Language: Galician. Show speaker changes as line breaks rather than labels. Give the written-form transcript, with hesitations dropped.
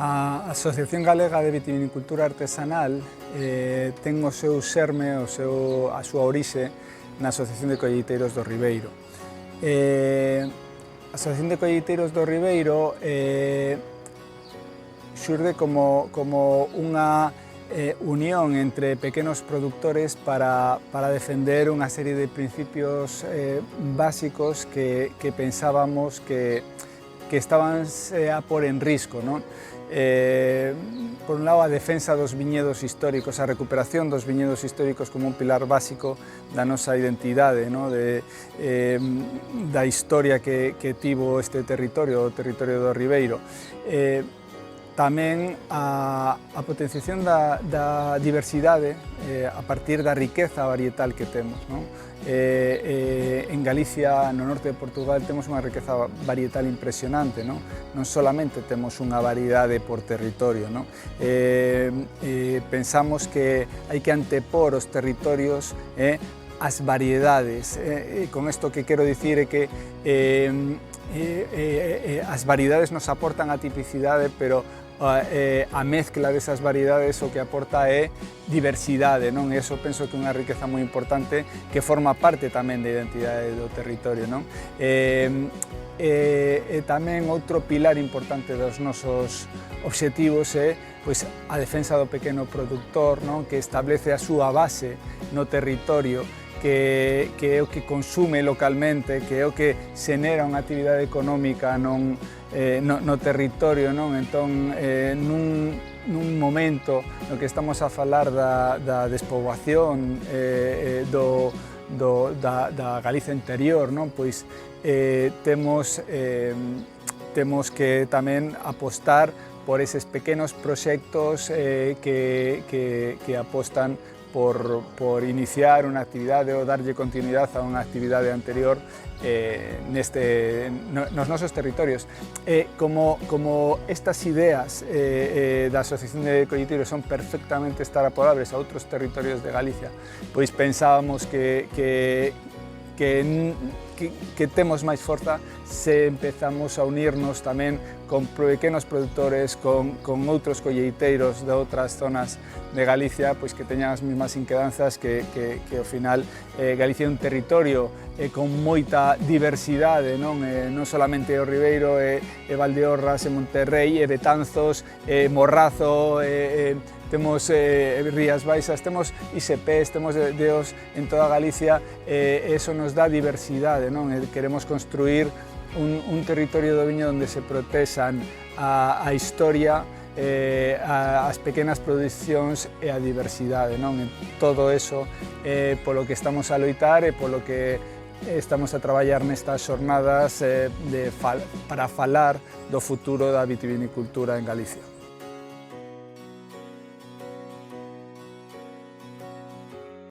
A Asociación Galega de Vitivinicultura Artesanal ten o seu xerme, a súa orixe na Asociación de Colleiteiros do Ribeiro. A Asociación de Colleiteiros do Ribeiro xurde como unha unión entre pequenos productores para defender unha serie de principios básicos que pensábamos que estaban a pôr en risco, non? Por un lado, a defensa dos viñedos históricos, a recuperación dos viñedos históricos como un pilar básico da nosa identidade, non? Da historia que tivo este territorio, o territorio do Ribeiro. Tamén a potenciación da diversidade a partir da riqueza varietal que temos, non? En Galicia, no norte de Portugal, temos unha riqueza varietal impresionante, non? Non solamente temos unha variedade por territorio, non? Pensamos que hai que antepor os territorios as variedades. Con isto que quero dicir é que as variedades nos aportan a tipicidade, pero a mezcla desas variedades o que aporta é diversidade, non? E iso penso que é unha riqueza moi importante que forma parte tamén da identidade do territorio, non? E tamén outro pilar importante dos nosos obxectivos é a defensa do pequeno produtor, non? Que establece a súa base no territorio, que é o que consume localmente, que é o que xenera unha actividade económica no territorio, non? Entón, nun momento no que estamos a falar da despoboación da Galicia interior, non? Pois temos que tamén apostar por eses pequenos proxectos que apostan por iniciar unha actividade ou darlle continuidade a unha actividade anterior nos nosos territorios. Como estas ideas da Asociación de Colleiteiros son perfectamente extrapolables a outros territorios de Galicia, pois pensábamos que temos máis forza se empezamos a unirnos tamén con pequenos produtores, con outros colleiteiros de outras zonas de Galicia, pois que teñan as mesmas inquedanzas que ao final Galicia é un territorio con moita diversidade, non solamente o Ribeiro, Valdeorras, Monterrei, Betanzos, Morrazo, temos Rías Baixas, temos ISPs, temos deos en toda Galicia, eso nos dá diversidade, non? Queremos construir un territorio do viño onde se protexan a historia, as pequenas producións e a diversidade, non? Todo eso polo que estamos a loitar e polo que estamos a traballar nestas xornadas para falar do futuro da vitivinicultura en Galicia.